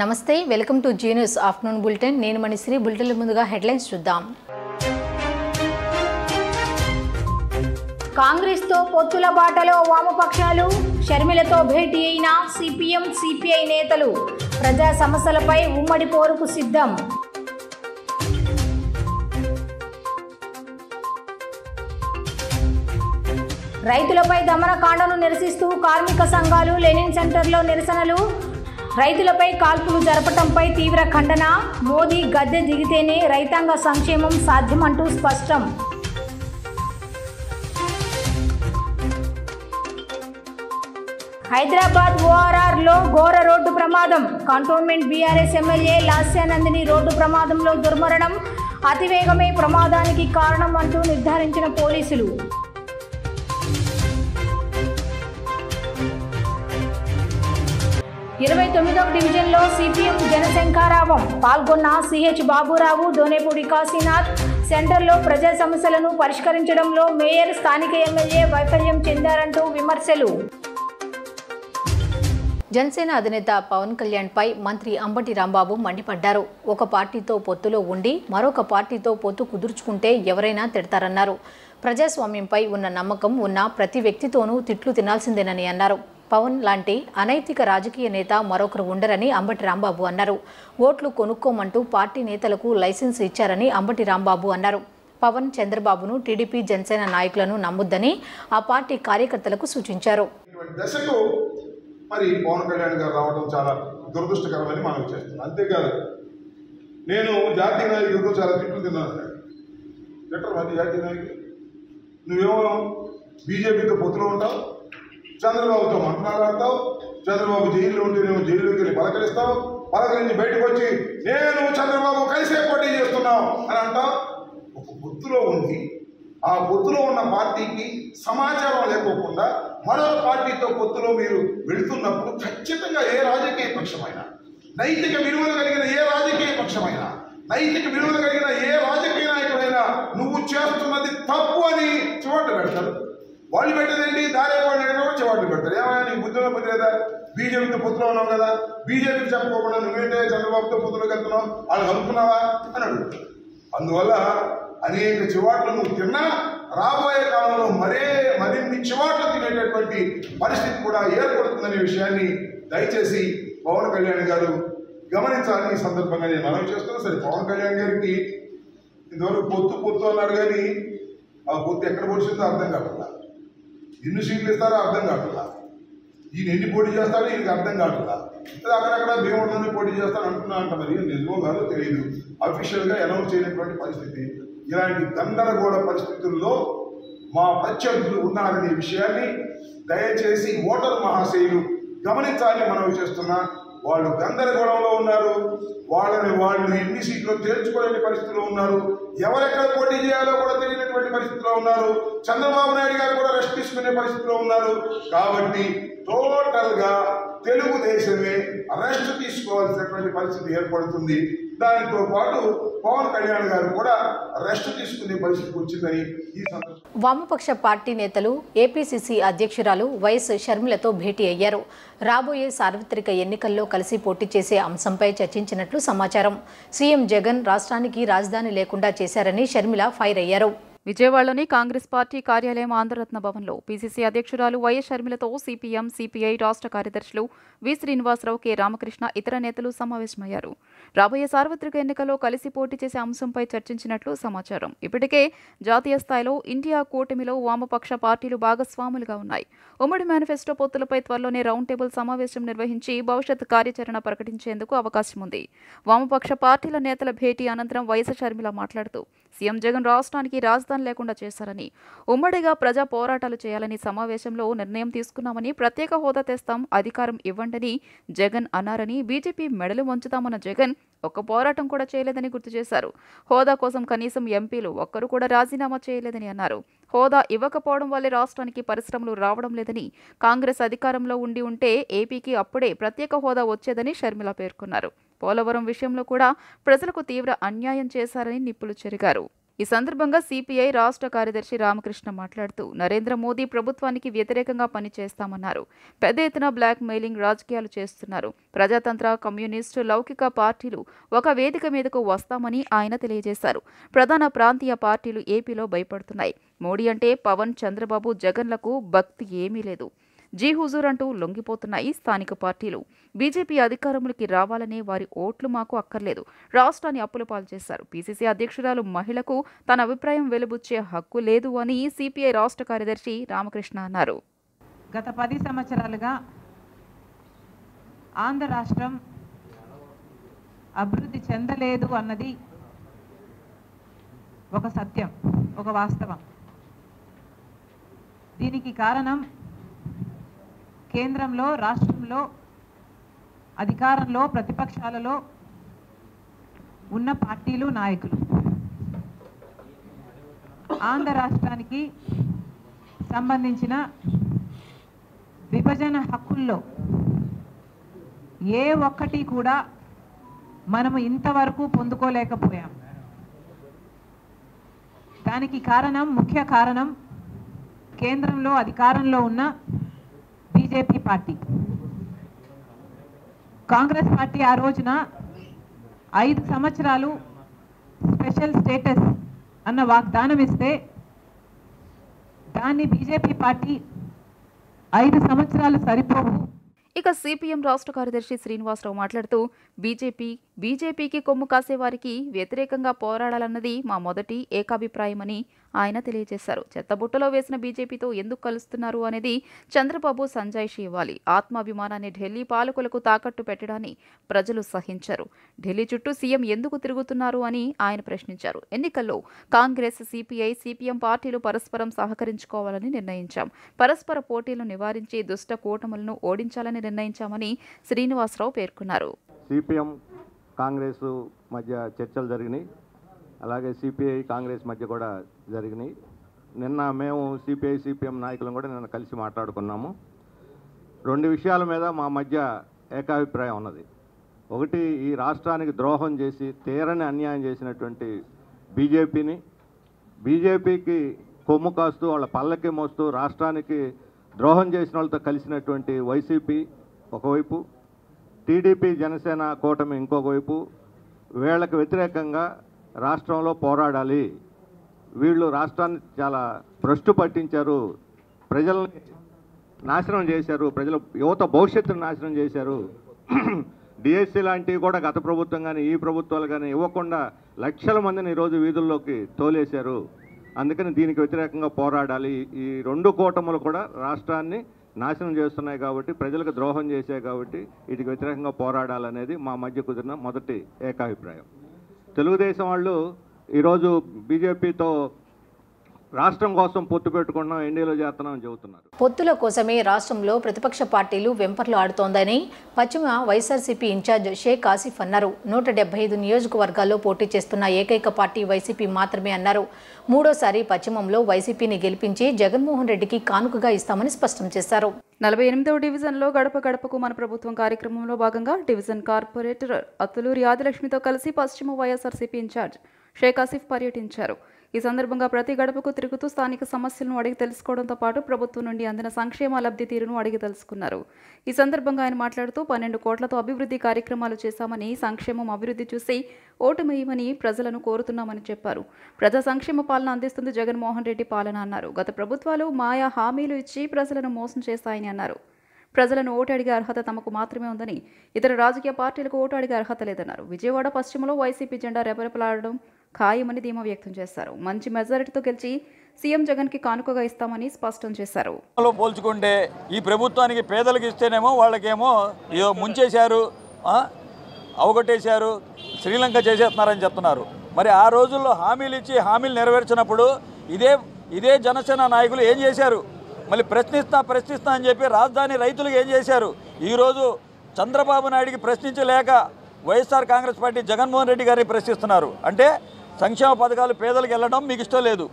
నమస్తే welcome to Zee News afternoon bulletin నేను Manishri bulletin ముందుగా హెడ్లైన్స్ చూద్దాం కాంగ్రెస్ తో పొత్తుల బాటలో వామపక్షాలు షర్మిలతో భేటీ అయిన సిపిఎం సిపిఐ నేతలు ప్రజా సమస్యలపై ఉమ్మడి పోరుకు సిద్ధం రైతులపై దమనకాండను నిరసిస్తూ కార్మిక సంఘాలు లెనిన్ సెంటర్లో నిరసనలు రైతులపై కాల్పులు జరపడంపై తీవ్ర ఖండన మోదీ గద్దె దిగితేనే రైతాంగ సంక్షేమం సాధ్యమంటూ స్పష్టం హైదరాబాద్ ఓఆర్ఆర్లో ఘోర రోడ్డు ప్రమాదం కంటోన్మెంట్ బీఆర్ఎస్ ఎమ్మెల్యే లాస్యానందిని రోడ్డు ప్రమాదంలో దుర్మరణం అతివేగమే ప్రమాదానికి కారణం అంటూ నిర్ధారించిన పోలీసులు 29వ డివిజన్లో సిపిఎం జనశంఖారావం పాల్గొన్న సిహెచ్ బాబురావు దోనేపూడి కాశీనాథ్ సెంటర్లో ప్రజా సమస్యలను పరిష్కరించడంలో మేయర్ స్థానిక ఎమ్మెల్యే వైఫల్యం చెందారంటూ విమర్శలు జనసేన అధినేత పవన్ కళ్యాణ్ పై మంత్రి అంబటి రాంబాబు మండిపడ్డారు. ఒక పార్టీతో పొత్తులో ఉండి మరొక పార్టీతో పొత్తు కుదుర్చుకుంటే ఎవరైనా తిడతారన్నారు. ప్రజాస్వామ్యంపై ఉన్న నమ్మకం ఉన్న ప్రతి వ్యక్తితోనూ తిట్లు తినాల్సిందేనని అన్నారు. పవన్ లాంటి అనైతిక రాజకీయ నేత మరొకరు ఉండరని అంబటి రాంబాబు అన్నారు. ఓట్లు కొనుక్కోమంటూ పార్టీ నేతలకు లైసెన్స్ ఇచ్చారని అంబటి రాంబాబు అన్నారు. పవన్ చంద్రబాబును టీడీపీ జనసేన నాయకులను నమ్మొద్దని ఆ పార్టీ కార్యకర్తలకు సూచించారు. మరి పవన్ కళ్యాణ్ గారు రావడం చాలా దురదృష్టకరమని మనం చేస్తున్నాం. అంతేకాదు నేను జాతీయ నాయకులతో చాలా తిట్లు తిన్నాను. లెటర్ మరి జాతీయ నాయకులు నువ్వేమో బీజేపీతో పొత్తులో ఉంటావు, చంద్రబాబుతో మాట్లాడతావు, చంద్రబాబు జైల్లో ఉంటే నేను జైల్లోకి వెళ్ళి పలకరిస్తావు, పలకరించి బయటకు వచ్చి నేను చంద్రబాబు కలిసే పోటీ చేస్తున్నావు అని అంటావు. ఒక పొత్తులో ఉంది, ఆ పొత్తులో ఉన్న పార్టీకి సమాచారం లేకోకుండా మరో పార్టీతో పొత్తులో మీరు వెళుతున్నప్పుడు ఖచ్చితంగా ఏ రాజకీయ పక్షమైనా, నైతిక విలువలు కలిగిన ఏ రాజకీయ పక్షమైనా, నైతిక విలువలు కలిగిన ఏ రాజకీయ నాయకుడైనా నువ్వు చేస్తున్నది తప్పు అని చివాట్లు పెడతారు. వాళ్ళు పెట్టేదేంటి దారేపాడు చివాట్లు పెడతారు. ఏమైనా నీకు బుద్ధిలో బుద్ధి లేదా? బీజేపీతో పొత్తులో ఉన్నావు కదా, బీజేపీకి చెప్పుకోకుండా నువ్వేంటే చంద్రబాబుతో పొత్తులోకి వెళ్తున్నావు, వాళ్ళు కలుపుకున్నావా అని అడుగుతారు. అందువల్ల అనేక చివాట్లు నువ్వు తిన్నా రాబోయే కాలంలో మరిన్ని చివాట్లు తినేటటువంటి పరిస్థితి కూడా ఏర్పడుతుందనే విషయాన్ని దయచేసి పవన్ కళ్యాణ్ గారు గమనించాలని ఈ సందర్భంగా నేను మనవి చేస్తున్నా. సరే, పవన్ కళ్యాణ్ గారికి ఇంతవరకు పొత్తు అన్నాడు, కానీ ఆ పొత్తు ఎక్కడ పొడిచిందో అర్థం కావట్లా, ఎన్ని సీట్లు ఇస్తారో అర్థం కావట్లా, ఈయన ఎన్ని పోటీ చేస్తాడో ఈయనకి అర్థం కావట్లా, అక్కడక్కడ భీముడిలోనే పోటీ చేస్తాను అంటున్నా అంట. మరి నిజమో కాదో తెలియదు, అఫీషియల్గా అనౌన్స్ చేయనటువంటి పరిస్థితి. ఇలాంటి గందరగోళ పరిస్థితుల్లో మా ప్రత్యర్థులు ఉన్నారనే విషయాన్ని దయచేసి ఓటర్ మహాశయులు గమనించాలని మనవి చేస్తున్నా. వాళ్ళు గందరగోళంలో ఉన్నారు, వాళ్ళు ఎన్ని సీట్లు తేల్చుకోలేని పరిస్థితిలో ఉన్నారు, ఎవరెక్కడ పోటీ చేయాలో కూడా తెలియనటువంటి పరిస్థితిలో ఉన్నారు, చంద్రబాబు నాయుడు గారు కూడా రెస్ట్ తీసుకునే పరిస్థితిలో ఉన్నారు. కాబట్టి టోటల్ గా తెలుగుదేశమే రెస్ట్ తీసుకోవాల్సినటువంటి పరిస్థితి ఏర్పడుతుంది. దానితో పాటు పవన్ కళ్యాణ్ గారు కూడా రెస్ట్ తీసుకునే పరిస్థితికి వచ్చిందని ఈ సందర్భంగా వామపక్ష పార్టీ నేతలు ఏపీసీసీ అధ్యక్షురాలు వైఎస్ షర్మిలతో భేటీ అయ్యారు. రాబోయే సార్వత్రిక ఎన్నికల్లో కలిసి పోటీ చేసే అంశంపై చర్చించినట్లు సమాచారం. సీఎం జగన్ రాష్ట్రానికి రాజధాని లేకుండా చేశారని షర్మిల ఫైర్ అయ్యారు. విజయవాడలోని కాంగ్రెస్ పార్టీ కార్యాలయం ఆంధ్రరత్న భవన్లో పీసీసీ అధ్యక్షురాలు వైఎస్ షర్మిలతో సిపిఎం సిపిఐ రాష్ట్ర కార్యదర్శులు వి శ్రీనివాసరావు, కె రామకృష్ణ ఇతర నేతలు సమావేశమయ్యారు. రాబోయే సార్వత్రిక ఎన్నికల్లో కలిసి పోటీ చేసే అంశంపై చర్చించినట్లు సమాచారం. ఇప్పటికే జాతీయ స్థాయిలో ఇండియా కూటమిలో వామపక్ష పార్టీలు భాగస్వాములుగా ఉన్నాయి. ఉమ్మడి మేనిఫెస్టో పొత్తులపై త్వరలోనే రౌండ్ టేబుల్ సమావేశం నిర్వహించి భవిష్యత్ కార్యాచరణ ప్రకటించేందుకు అవకాశం ఉంది. వామపక్ష పార్టీల నేతల భేటీ అనంతరం వైఎస్ షర్మిల మాట్లాడుతూ సీఎం జగన్ రాష్ట్రానికి రాజధాని లేకుండా చేశారని, ఉమ్మడిగా ప్రజా పోరాటాలు చేయాలని సమావేశంలో నిర్ణయం తీసుకున్నామని, ప్రత్యేక హోదా తెస్తాం, అధికారం ఇవ్వండని జగన్ అన్నారని, బీజేపీ మెడలు వంచుతామన్న జగన్ ఒక్క పోరాటం కూడా చేయలేదని గుర్తు చేశారు. హోదా కోసం కనీసం ఎంపీలు ఒక్కరు కూడా రాజీనామా చేయలేదని అన్నారు. హోదా ఇవ్వకపోవడం వల్లే రాష్ట్రానికి పరిశ్రమలు రావడం లేదని, కాంగ్రెస్ అధికారంలో ఉంటే ఏపీకి అప్పుడే ప్రత్యేక హోదా వచ్చేదని షర్మిల పేర్కొన్నారు. పోలవరం విషయంలో కూడా ప్రజలకు తీవ్ర అన్యాయం చేశారని నిప్పులు చెరిగారు. ఈ సందర్భంగా సిపిఐ రాష్ట్ర కార్యదర్శి రామకృష్ణ మాట్లాడుతూ నరేంద్ర మోదీ ప్రభుత్వానికి వ్యతిరేకంగా పనిచేస్తామన్నారు. పెద్ద ఎత్తున బ్లాక్ మెయిలింగ్ రాజకీయాలు చేస్తున్నారు. ప్రజాతంత్ర, కమ్యూనిస్టు, లౌకిక పార్టీలు ఒక వేదిక మీదకు వస్తామని ఆయన తెలియజేశారు. ప్రధాన ప్రాంతీయ పార్టీలు ఏపీలో భయపడుతున్నాయి. మోడీ అంటే పవన్, చంద్రబాబు, జగన్లకు భక్తి ఏమీ లేదు. జీ హుజూర్ అంటూ లొంగిపోతున్నాయి స్థానిక పార్టీలు. బీజేపీ అధికారంలోకి రావాలనే వారి ఓట్లు మాకు అక్కర్లేదు. రాష్ట్రాన్ని అప్పుల పాలు చేశారు. పీసీసీ అధ్యక్షురాలు మహిళకు తన అభిప్రాయం వెలుబుచ్చే హక్కు లేదు అని సిపిఐ రాష్ట్ర కార్యదర్శి రామకృష్ణ అన్నారు. గత 10 సంవత్సరాలుగా ఆంధ్ర రాష్ట్రం అభివృద్ధి చెందలేదు అన్నది ఒక సత్యం, ఒక వాస్తవం. దీనికి కారణం కేంద్రంలో, రాష్ట్రంలో, అధికారంలో, ప్రతిపక్షాలలో ఉన్న పార్టీలు, నాయకులు. ఆంధ్ర రాష్ట్రానికి సంబంధించిన విభజన హక్కుల్లో ఏ ఒక్కటి కూడా మనము ఇంతవరకు పొందుకోలేకపోయాం. దానికి కారణం, ముఖ్య కారణం కేంద్రంలో అధికారంలో ఉన్న బీజేపీ పార్టీ. కాంగ్రెస్ పార్టీ ఆ రోజున 5 సంవత్సరాలు స్పెషల్ స్టేటస్ అన్న వాగ్దానం ఇస్తే దాన్ని బీజేపీ పార్టీ 5 సంవత్సరాలు సరిపోవు. ఇక సిపిఎం రాష్ట్ర కార్యదర్శి శ్రీనివాసరావు మాట్లాడుతూ బీజేపీకి కొమ్ము కాసేవారికి వ్యతిరేకంగా పోరాడాలన్నది మా మొదటి ఏకాభిప్రాయమని ఆయన తెలియజేశారు. చెత్తబుట్టలో వేసిన బీజేపీతో ఎందుకు కలుస్తున్నారు అనేది చంద్రబాబు సంజాయిషి ఇవ్వాలి. ఆత్మాభిమానాన్ని ఢిల్లీ పాలకులకు తాకట్టు పెట్టడాన్ని ప్రజలు సహించారు. ఢిల్లీ చుట్టూ సీఎం ఎందుకు తిరుగుతున్నారు అని ఆయన ప్రశ్నించారు. ఎన్నికల్లో కాంగ్రెస్, సిపిఐ, సిపిఎం పార్టీలు పరస్పరం సహకరించుకోవాలని నిర్ణయించాం. పరస్పర పోటీలను నివారించి దుష్ట కూటములను ఓడించాలని నిర్ణయించామని శ్రీనివాసరావు పేర్కొన్నారు. సిపిఎం కాంగ్రెస్ మధ్య చర్చలు జరిగినాయి. అలాగే సిపిఐ కాంగ్రెస్ మధ్య కూడా జరిగినాయి. నిన్న మేము సిపిఐ సిపిఎం నాయకులను కూడా నిన్న కలిసి మాట్లాడుకున్నాము. 2 విషయాల మీద మా మధ్య ఏకాభిప్రాయం ఉన్నది. ఒకటి, ఈ రాష్ట్రానికి ద్రోహం చేసి తీరని అన్యాయం చేసినటువంటి బీజేపీకి కొమ్ము కాస్తూ వాళ్ళ పల్లకి మోస్తూ రాష్ట్రానికి ద్రోహం చేసిన వాళ్ళతో కలిసినటువంటి వైసీపీ ఒకవైపు, టీడీపీ జనసేన కూటమి ఇంకొక వైపు. వీళ్ళకి వ్యతిరేకంగా రాష్ట్రంలో పోరాడాలి. వీళ్ళు రాష్ట్రాన్ని చాలా భ్రష్టు పట్టించారు, ప్రజల్ని నాశనం చేశారు, ప్రజల యువత భవిష్యత్తును నాశనం చేశారు. డిఎస్సీ లాంటివి కూడా గత ప్రభుత్వం కానీ ఈ ప్రభుత్వాలు కానీ ఇవ్వకుండా లక్షల మందిని ఈరోజు వీధుల్లోకి తోలేశారు. అందుకని దీనికి వ్యతిరేకంగా పోరాడాలి. ఈ 2 కూటములు కూడా రాష్ట్రాన్ని నాశనం చేస్తున్నాయి కాబట్టి, ప్రజలకు ద్రోహం చేశాయి కాబట్టి వీటికి వ్యతిరేకంగా పోరాడాలనేది మా మధ్య కుదిరిన మొదటి ఏకాభిప్రాయం. తెలుగుదేశం వాళ్ళు ఈరోజు బీజేపీతో రాష్ట్రం కోసం పొత్తు పెట్టుకున్నాం, ఎన్డీఏలో చేస్తున్నామని చెబుతున్నారు. పొత్తుల కోసమే రాష్ట్రంలో ప్రతిపక్ష పార్టీలు వెంపర్లు ఆడుతోందని పశ్చిమ వైఎస్ఆర్సీపీ ఇన్ఛార్జ్ షేక్ ఆసిఫ్ అన్నారు. 175 నియోజకవర్గాల్లో పోటీ చేస్తున్న ఏకైక పార్టీ వైసీపీ మాత్రమే అన్నారు. 3వ పశ్చిమంలో వైసీపీని గెలిపించి జగన్మోహన్ రెడ్డికి కానుకగా ఇస్తామని స్పష్టం చేశారు. 48వ డివిజన్లో గడప గడపకు మన ప్రభుత్వం కార్యక్రమంలో భాగంగా డివిజన్ కార్పొరేటర్ అత్తులూరి ఆదిలక్ష్మితో కలిసి పశ్చిమ వైఎస్ఆర్సీపీ ఇన్ఛార్జ్ షేక్ ఆసిఫ్ పర్యటించారు. ఈ సందర్భంగా ప్రతి గడపకు తిరుగుతూ స్థానిక సమస్యలను అడిగి తెలుసుకోవడంతో పాటు ప్రభుత్వం నుండి అందిన సంక్షేమ లబ్ధి తీరును అడిగి తెలుసుకున్నారు. ఈ సందర్భంగా ఆయన మాట్లాడుతూ 12 కోట్లతో అభివృద్ధి కార్యక్రమాలు చేశామని, సంక్షేమం అభివృద్ధి చూసి ఓటమేయమని ప్రజలను కోరుతున్నామని చెప్పారు. ప్రజా సంక్షేమ పాలన అందిస్తుంది జగన్మోహన్ రెడ్డి పాలన అన్నారు. గత ప్రభుత్వాలు మాయా హామీలు ఇచ్చి ప్రజలను మోసం చేశాయని అన్నారు. ప్రజలను ఓటు అడిగే అర్హత తమకు మాత్రమే ఉందని, ఇతర రాజకీయ పార్టీలకు ఓటు అడిగే అర్హత లేదన్నారు. విజయవాడ పశ్చిమలో వైసీపీ జెండా రెపరెపలాడడం ఖాయమని ధీమా వ్యక్తం చేశారు. మంచి మెజారిటీతో గెలిచి సీఎం జగన్కి కానుకగా ఇస్తామని స్పష్టం చేశారు. పోల్చుకుంటే ఈ ప్రభుత్వానికి పేదలకు ఇస్తేనేమో వాళ్ళకేమో ముంచేశారు, అవగొట్టేశారు, శ్రీలంక చేసేస్తున్నారని చెప్తున్నారు. మరి ఆ రోజుల్లో హామీలు ఇచ్చి హామీలు నెరవేర్చినప్పుడు ఇదే జనసేన నాయకులు ఏం చేశారు? మళ్ళీ ప్రశ్నిస్తా అని చెప్పి రాజధాని రైతులకు ఏం చేశారు? ఈరోజు చంద్రబాబు నాయుడికి ప్రశ్నించలేక వైఎస్ఆర్ కాంగ్రెస్ పార్టీ జగన్మోహన్ రెడ్డి గారిని ప్రశ్నిస్తున్నారు. అంటే సంక్షేమ పథకాలు పేదలకు వెళ్ళడం మీకు ఇష్టం లేదు.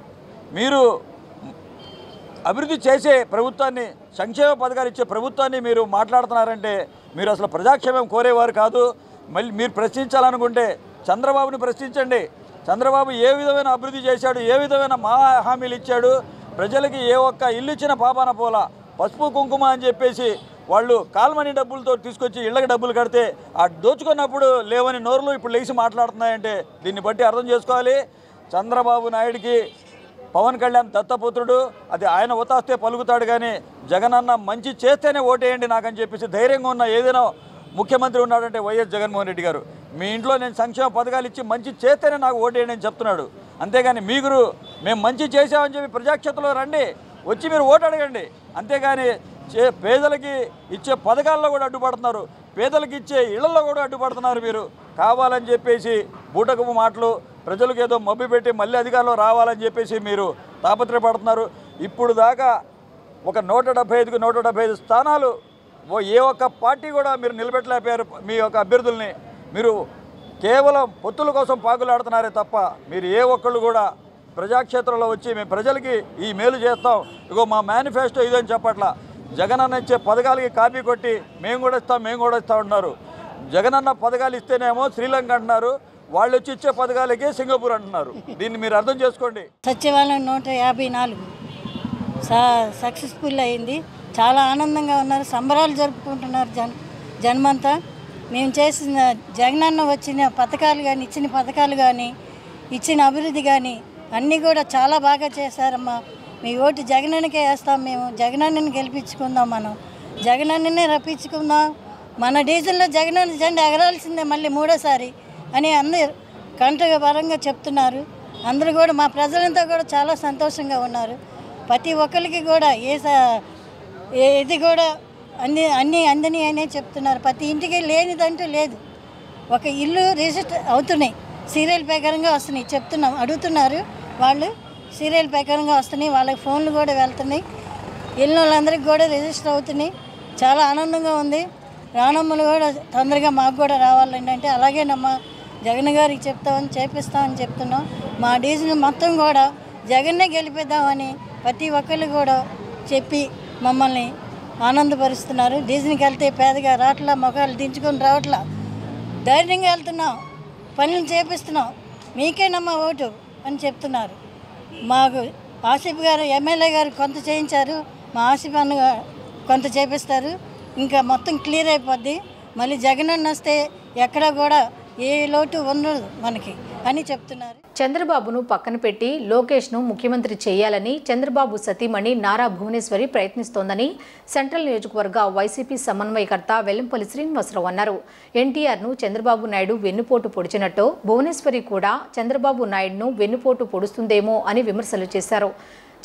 మీరు అభివృద్ధి చేసే ప్రభుత్వాన్ని, సంక్షేమ పథకాలు ఇచ్చే ప్రభుత్వాన్ని మీరు మాట్లాడుతున్నారంటే మీరు అసలు ప్రజాక్షేమం కోరేవారు కాదు. మళ్ళీ మీరు ప్రశ్నించాలనుకుంటే చంద్రబాబుని ప్రశ్నించండి. చంద్రబాబు ఏ విధమైన అభివృద్ధి చేశాడు, ఏ విధమైన హామీలు ఇచ్చాడు, ప్రజలకి ఏ ఒక్క ఇల్లు ఇచ్చిన పాపాన పోలా. పసుపు కుంకుమ అని చెప్పేసి వాళ్ళు కాల్మనీ డబ్బులతో తీసుకొచ్చి ఇళ్ళకి డబ్బులు కడితే ఆ దోచుకున్నప్పుడు లేవని నోరులు ఇప్పుడు లేచి మాట్లాడుతున్నాయంటే దీన్ని బట్టి అర్థం చేసుకోవాలి. చంద్రబాబు నాయుడికి పవన్ కళ్యాణ్ దత్తపుత్రుడు, అది ఆయన ఉతాస్తే పలుకుతాడు. కానీ జగనన్న మంచి చేస్తేనే ఓటేయండి నాకని చెప్పేసి ధైర్యంగా ఉన్న ఏదైనా ముఖ్యమంత్రి ఉన్నాడంటే వైఎస్ జగన్మోహన్ రెడ్డి గారు. మీ ఇంట్లో నేను సంక్షేమ పథకాలు ఇచ్చి మంచి చేస్తేనే నాకు ఓటేయండి అని చెప్తున్నాడు. అంతేగాని మీరు మేము మంచి చేసామని చెప్పి ప్రజాక్షేత్రంలో రండి, వచ్చి మీరు ఓటు అడగండి. అంతేగాని పేదలకి ఇచ్చే పథకాల్లో కూడా అడ్డుపడుతున్నారు, పేదలకు ఇచ్చే ఇళ్లలో కూడా అడ్డుపడుతున్నారు. మీరు కావాలని చెప్పేసి బూటకపు మాటలు, ప్రజలకు ఏదో మబ్బి పెట్టి మళ్ళీ అధికారంలో రావాలని చెప్పేసి మీరు తాపత్రయపడుతున్నారు. ఇప్పుడు దాకా ఒక 175కి 175 స్థానాలు ఏ ఒక్క పార్టీ కూడా మీరు నిలబెట్టలేకపోయారు. మీ యొక్క అభ్యర్థుల్ని మీరు కేవలం పొత్తుల కోసం పాకులాడుతున్నారే తప్ప మీరు ఏ ఒక్కళ్ళు కూడా ప్రజాక్షేత్రంలో వచ్చి మేము ప్రజలకి ఈ మేలు చేస్తాం, ఇగో మా మేనిఫెస్టో ఇదని చెప్పట్లా. జగనన్న ఇచ్చే పథకాలకి కాపీ కొట్టి మేము కూడా ఇస్తాం అంటున్నారు. జగనన్న పథకాలు ఇస్తేనేమో శ్రీలంక అంటున్నారు, వాళ్ళు వచ్చి ఇచ్చే పథకాలకి సింగపూర్ అంటున్నారు. దీన్ని మీరు అర్థం చేసుకోండి. సచివాలయం 154 సక్సెస్ఫుల్ అయింది. చాలా ఆనందంగా ఉన్నారు, సంబరాలు జరుపుకుంటున్నారు జనమంతా. మేము చేసిన జగనన్న వచ్చిన పథకాలు కానీ, ఇచ్చిన పథకాలు కానీ, ఇచ్చిన అభివృద్ధి కానీ అన్నీ కూడా చాలా బాగా చేశారమ్మా. మీ ఓటు జగనన్నకే వేస్తాం, మేము జగనన్నని గెలిపించుకుందాం, మనం జగనన్ననే రప్పించుకుందాం. మన డీజిల్లో జగనన్న జెండా ఎగరాల్సిందే మళ్ళీ 3వ అని అందరూ కంఠపరంగా చెప్తున్నారు. అందరూ కూడా మా ప్రజలంతా కూడా చాలా సంతోషంగా ఉన్నారు. ప్రతి ఒక్కరికి కూడా ఇది కూడా అన్నీ అందని అనే చెప్తున్నారు. ప్రతి ఇంటికి లేనిదంటూ లేదు. ఒక ఇల్లు రిజిస్టర్ అవుతున్నాయి, సీరియల్ ప్రకారంగా వస్తున్నాయి, అడుగుతున్నారు వాళ్ళు. సీరియల్ ప్రకారంగా వస్తున్నాయి, వాళ్ళకి ఫోన్లు కూడా వెళ్తున్నాయి. ఇల్లు వాళ్ళందరికీ కూడా రిజిస్టర్ అవుతున్నాయి. చాలా ఆనందంగా ఉంది. రానమ్మలు కూడా తొందరగా మాకు కూడా రావాలండి అంటే అలాగేనమ్మా జగన్ గారికి చేపిస్తామని చెప్తున్నాం. మా డీజిల్ మొత్తం కూడా జగన్నే గెలిపిద్దామని ప్రతి ఒక్కళ్ళు కూడా చెప్పి మమ్మల్ని ఆనందపరుస్తున్నారు. డీజిల్కి వెళ్తే పేదగా రావట్లా, మొఖాలు దించుకొని రావట్లా, ధైర్యంగా వెళ్తున్నాం, పనులు చేపిస్తున్నాం, మీకేనమ్మా ఓటు అని చెప్తున్నారు. మాకు ఆసిఫ్ గారు ఎమ్మెల్యే గారు కొంత చేయించారు, మా ఆసిఫ్ అన్న కొంత చేపిస్తారు, ఇంకా మొత్తం క్లియర్ అయిపోద్ది. మళ్ళీ జగనన్న వస్తే ఎక్కడ కూడా ఏ లోటు ఉండదు మనకి అని చెప్తున్నారు. చంద్రబాబును పక్కన పెట్టి లోకేష్ను ముఖ్యమంత్రి చేయాలని చంద్రబాబు సతీమణి నారా భువనేశ్వరి ప్రయత్నిస్తోందని సెంట్రల్ నియోజకవర్గ వైసీపీ సమన్వయకర్త వెల్లంపల్లి శ్రీనివాసరావు అన్నారు. ఎన్టీఆర్ను చంద్రబాబు నాయుడు వెన్నుపోటు పొడిచినట్టు భువనేశ్వరి కూడా చంద్రబాబు నాయుడును వెన్నుపోటు పొడుస్తుందేమో అని విమర్శలు చేశారు.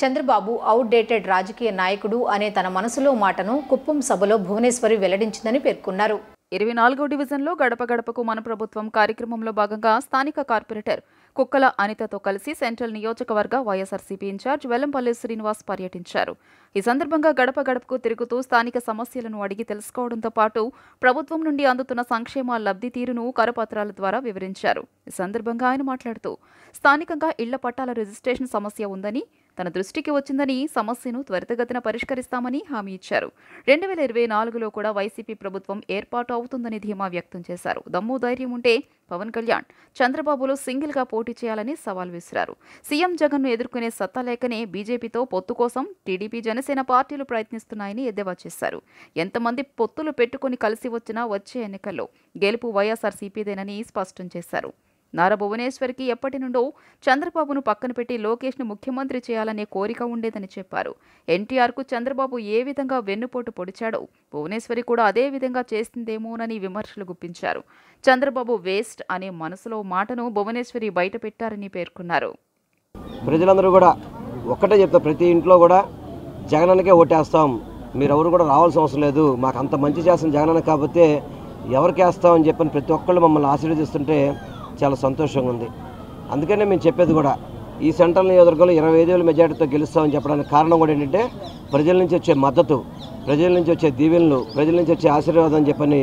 చంద్రబాబు అవుట్డేటెడ్ రాజకీయ నాయకుడు అనే తన మనసులో మాటను కుప్పం సభలో భువనేశ్వరి వెల్లడించిందని పేర్కొన్నారు. 24వ డివిజన్లో గడప గడపకు మన ప్రభుత్వం కార్యక్రమంలో భాగంగా స్థానిక కార్పొరేటర్ కుక్కల అనితతో కలిసి సెంట్రల్ నియోజకవర్గ వైఎస్ఆర్సీపీ ఇన్ఛార్జ్ వెల్లంపల్లి శ్రీనివాస్ పర్యటించారు. ఈ సందర్భంగా గడప గడపకు తిరుగుతూ స్థానిక సమస్యలను అడిగి తెలుసుకోవడంతో పాటు ప్రభుత్వం నుండి అందుతున్న సంక్షేమ లబ్ధి తీరును కరపత్రాల ద్వారా వివరించారు. ఈ సందర్భంగా ఆయన మాట్లాడుతూ స్థానికంగా ఇళ్ల పట్టాల రిజిస్ట్రేషన్ సమస్య ఉందని, తన దృష్టికి వచ్చిందని, సమస్యను త్వరితగతిన పరిష్కరిస్తామని హామీ ఇచ్చారు. 2024లో కూడా వైసీపీ ప్రభుత్వం ఏర్పాటు అవుతుందని ధీమా వ్యక్తం చేశారు. దమ్ము ధైర్యం ఉంటే పవన్ కళ్యాణ్ చంద్రబాబులో సింగిల్గా పోటీ చేయాలని సవాల్ విసిరారు. సీఎం జగన్ను ఎదుర్కొనే సత్తా లేకనే బీజేపీతో పొత్తు కోసం టీడీపీ జనసేన పార్టీలు ప్రయత్నిస్తున్నాయని ఎద్దేవా చేశారు. ఎంతమంది పొత్తులు పెట్టుకుని కలిసి వచ్చినా వచ్చే ఎన్నికల్లో గెలుపు వైఎస్ఆర్సీపీదేనని స్పష్టం చేశారు. నారా భువనేశ్వరికి ఎప్పటి నుండో చంద్రబాబును పక్కన పెట్టి లోకేష్ను ముఖ్యమంత్రి చేయాలనే కోరిక ఉండేదని చెప్పారు. ఎన్టీఆర్కు చంద్రబాబు ఏ విధంగా వెన్నుపోటు పొడిచాడో భువనేశ్వరి కూడా అదే విధంగా చేస్తుందేమోనని విమర్శలు గుప్పించారు. చంద్రబాబు వేస్ట్ అనే మనసులో మాటను భువనేశ్వరి బయటపెట్టారని పేర్కొన్నారు. ప్రజలందరూ కూడా ఒక్కటే చెప్తారు, ప్రతి ఇంట్లో కూడా జగనన్నకే ఓటేస్తాం, మీరెవరు కూడా రావాల్సిన అవసరం లేదు, మాకు అంత మంచి చేస్తున్న జగనన్న కాబట్టి ఎవరికి వేస్తామని చెప్పని ప్రతి ఒక్కళ్ళు మమ్మల్ని ఆశీర్వదిస్తుంటే చాలా సంతోషంగా ఉంది. అందుకనే మేము చెప్పేది కూడా ఈ సెంట్రల్ నియోజకవర్గంలో 25,000 మెజార్టీతో గెలుస్తామని చెప్పడానికి కారణం కూడా ఏంటంటే ప్రజల నుంచి వచ్చే మద్దతు, ప్రజల నుంచి వచ్చే దీవెనలు, ప్రజల నుంచి వచ్చే ఆశీర్వాదం అని చెప్పని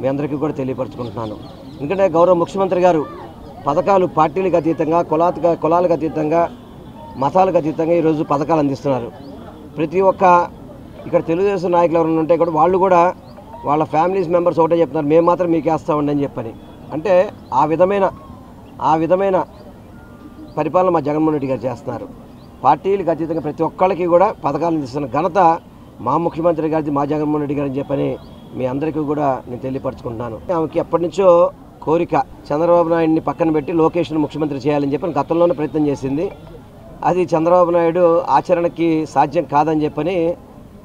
మీ అందరికీ కూడా తెలియపరచుకుంటున్నాను. ఎందుకంటే గౌరవ ముఖ్యమంత్రి గారు పథకాలు పార్టీలకు అతీతంగా, కులాలకు అతీతంగా, మతాలకు అతీతంగా ఈరోజు పథకాలు అందిస్తున్నారు. ప్రతి ఒక్క ఇక్కడ తెలుగుదేశం నాయకులు ఎవరైనా ఉంటే కూడా వాళ్ళు కూడా వాళ్ళ ఫ్యామిలీస్ మెంబర్స్ ఒకటే చెప్తున్నారు, మేము మాత్రం మీకు వేస్తామండి అని చెప్పని. అంటే ఆ విధమైన పరిపాలన మా జగన్మోహన్ రెడ్డి గారు చేస్తున్నారు. పార్టీలకు అతీతంగా ప్రతి ఒక్కళ్ళకి కూడా పథకాలను ఇస్తున్న ఘనత మా ముఖ్యమంత్రి గారిది, మా జగన్మోహన్ రెడ్డి గారు అని చెప్పని మీ అందరికీ కూడా నేను తెలియపరచుకుంటున్నాను. ఆమెకి ఎప్పటి నుంచో కోరిక చంద్రబాబు నాయుడిని పక్కన పెట్టి లోకేష్ను ముఖ్యమంత్రి చేయాలని చెప్పని గతంలోనే ప్రయత్నం చేసింది. అది చంద్రబాబు నాయుడు ఆచరణకి సాధ్యం కాదని చెప్పని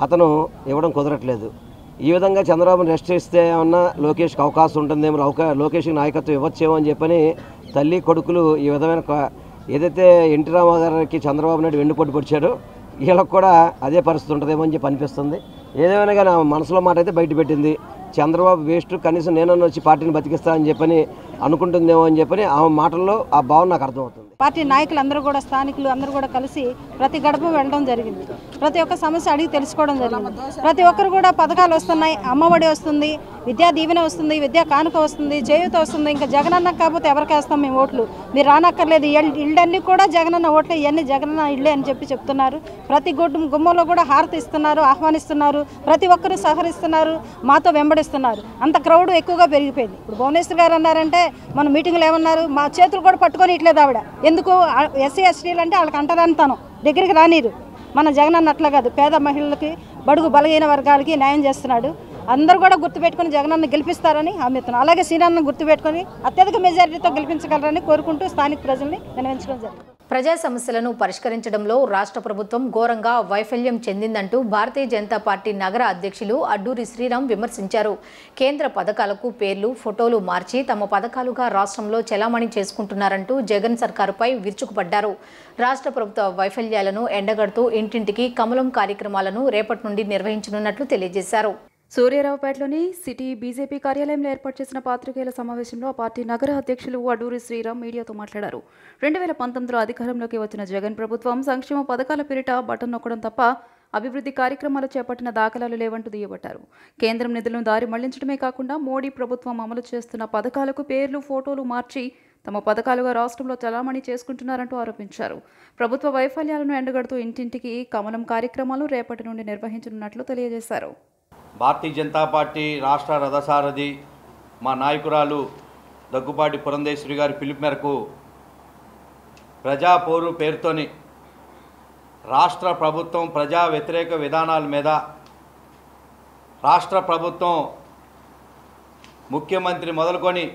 అతను ఇవ్వడం కుదరట్లేదు. ఈ విధంగా చంద్రబాబుని రెస్ట్ చేస్తే ఏమన్నా లోకేష్కి అవకాశం ఉంటుందేమో, లోకేష్కి నాయకత్వం ఇవ్వచ్చేమో అని చెప్పని తల్లి కొడుకులు ఈ విధమైన ఏదైతే ఎన్టీ రామారావుకి చంద్రబాబు నాయుడు వెన్నుపోటు పొడిచాడో వీళ్ళకి కూడా అదే పరిస్థితి ఉంటుందేమో అని చెప్పి అనిపిస్తుంది. ఏదేమైనా కానీ ఆమె మనసులో మాట అయితే బయట పెట్టింది. చంద్రబాబు వేస్ట్, కనీసం నేనన్నా వచ్చి పార్టీని బతికిస్తానని చెప్పని అనుకుంటుందేమో అని చెప్పని ఆమె మాటల్లో ఆ భావన నాకు అర్థమవుతుంది. పార్టీ నాయకులు అందరూ కూడా, స్థానికులు అందరూ కూడా కలిసి ప్రతి గడప వెళ్ళడం జరిగింది. ప్రతి ఒక్క సమస్య అడిగి తెలుసుకోవడం జరిగింది. ప్రతి ఒక్కరు కూడా పథకాలు వస్తున్నాయి, అమ్మఒడి వస్తుంది, విద్యా దీవెన వస్తుంది, విద్యా కానుక వస్తుంది, చేయూత వస్తుంది. ఇంకా జగనన్న కాకపోతే ఎవరికి వేస్తాం మేము ఓట్లు, మీరు రానక్కర్లేదు, ఇళ్ళన్నీ కూడా జగనన్న ఓట్లే, ఇవన్నీ జగనన్న ఇళ్ళే అని చెప్తున్నారు. ప్రతి గుమ్మంలో కూడా హారతి ఇస్తున్నారు, ఆహ్వానిస్తున్నారు, ప్రతి ఒక్కరూ సహకరిస్తున్నారు, మాతో వెంబడిస్తున్నారు. అంత క్రౌడ్ ఎక్కువగా పెరిగిపోయింది. ఇప్పుడు భువనేశ్వర్ గారు అన్నారంటే మన మీటింగ్లో ఏమన్నారు, మా చేతులు కూడా పట్టుకొని ఇట్లేదు ఆవిడ. ఎందుకు? ఎస్సీ ఎస్టీలు అంటే వాళ్ళకి అంటరానితనం, దగ్గరికి రానీరు. మన జగనన్న అట్లా కాదు, పేద మహిళలకి, బడుగు బలహీన వర్గాలకి న్యాయం చేస్తున్నాడు. అందరూ కూడా గుర్తుపెట్టుకుని జగనన్న గెలిపిస్తారని హామీ ఇస్తున్నాను. అలాగే శ్రీరామ్ను గుర్తుపెట్టుకుని అత్యధిక మెజారిటీతో గెలిపించగలరని కోరుకుంటూ స్థానిక ప్రజల్ని విన్నవించడం జరిగింది. ప్రజా సమస్యలను పరిష్కరించడంలో రాష్ట్ర ప్రభుత్వం ఘోరంగా వైఫల్యం చెందిందంటూ భారతీయ జనతా పార్టీ నగర అధ్యక్షులు అడ్డూరి శ్రీరామ్ విమర్శించారు. కేంద్ర పథకాలకు పేర్లు, ఫోటోలు మార్చి తమ పథకాలుగా రాష్ట్రంలో చెలామణి చేసుకుంటున్నారంటూ జగన్ సర్కారుపై విరుచుకుపడ్డారు. రాష్ట్ర ప్రభుత్వ వైఫల్యాలను ఎండగడుతూ ఇంటింటికి కమలం కార్యక్రమాలను రేపటి నుండి నిర్వహించనున్నట్లు తెలియజేశారు. సూర్యారావుపేటలోని సిటీ బీజేపీ కార్యాలయంలో ఏర్పాటు చేసిన పాత్రికేయుల సమావేశంలో ఆ పార్టీ నగర అధ్యక్షులు అడ్డూరి శ్రీరామ్ మీడియాతో మాట్లాడారు. 2019లో అధికారంలోకి వచ్చిన జగన్ ప్రభుత్వం సంక్షేమ పథకాల పేరిట బటన్ నొక్కడం తప్ప అభివృద్ధి కార్యక్రమాలు చేపట్టిన దాఖలాలు లేవంటూ దుయ్యబట్టారు. కేంద్రం నిధులను దారి మళ్లించడమే కాకుండా మోడీ ప్రభుత్వం అమలు చేస్తున్న పథకాలకు పేర్లు, ఫోటోలు మార్చి తమ పథకాలుగా రాష్ట్రంలో చలామణి చేసుకుంటున్నారంటూ ఆరోపించారు. ప్రభుత్వ వైఫల్యాలను ఎండగడుతూ ఇంటింటికి కమలం కార్యక్రమాలు రేపటి నుండి నిర్వహించనున్నట్లు తెలియజేశారు. భారతీయ జనతా పార్టీ రాష్ట్ర రథసారథి మా నాయకురాలు దగ్గుపాటి పురంధేశ్వరి గారి పిలుపు మేరకు ప్రజాపోరు పేరుతోని రాష్ట్ర ప్రభుత్వం ప్రజా వ్యతిరేక విధానాల మీద, రాష్ట్ర ప్రభుత్వం ముఖ్యమంత్రి మొదలుకొని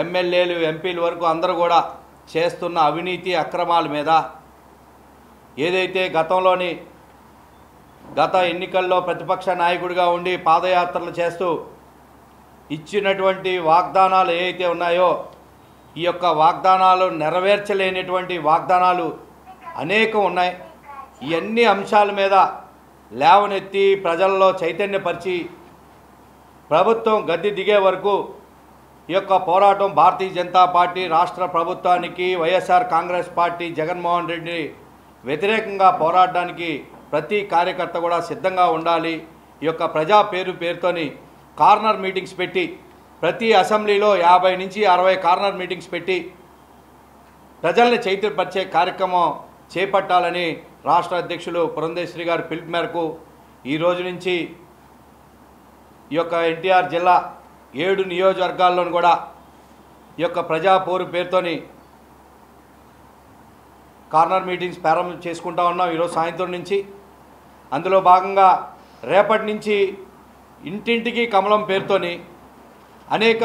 ఎమ్మెల్యేలు, ఎంపీల వరకు అందరూ కూడా చేస్తున్న అవినీతి అక్రమాల మీద, ఏదైతే గత ఎన్నికల్లో ప్రతిపక్ష నాయకుడిగా ఉండి పాదయాత్రలు చేస్తూ ఇచ్చినటువంటి వాగ్దానాలు ఏవైతే ఉన్నాయో, ఈ యొక్క వాగ్దానాలు నెరవేర్చలేనటువంటి వాగ్దానాలు అనేకం ఉన్నాయి. ఈ అన్ని అంశాల మీద లేవనెత్తి ప్రజల్లో చైతన్యపరిచి ప్రభుత్వం గద్దె దిగే వరకు ఈ యొక్క పోరాటం భారతీయ జనతా పార్టీ రాష్ట్ర ప్రభుత్వానికి, వైఎస్ఆర్ కాంగ్రెస్ పార్టీ జగన్మోహన్ రెడ్డి వ్యతిరేకంగా పోరాడడానికి ప్రతి కార్యకర్త కూడా సిద్ధంగా ఉండాలి. ఈ యొక్క ప్రజా పేరుతోని కార్నర్ మీటింగ్స్ పెట్టి ప్రతి అసెంబ్లీలో 50 నుంచి 60 కార్నర్ మీటింగ్స్ పెట్టి ప్రజల్ని చైతన్యపరిచే కార్యక్రమం చేపట్టాలని రాష్ట్ర అధ్యక్షులు పురంధేశ్వరి గారి పిలుపు మేరకు ఈ రోజు నుంచి ఈ యొక్క ఎన్టీఆర్ జిల్లా 7 నియోజకవర్గాల్లోనూ కూడా ఈ యొక్క ప్రజా పేరుతోని కార్నర్ మీటింగ్స్ ప్రారంభం చేసుకుంటా ఉన్నాం ఈరోజు సాయంత్రం నుంచి. అందులో భాగంగా రేపటి నుంచి ఇంటింటికి కమలం పేరుతోని అనేక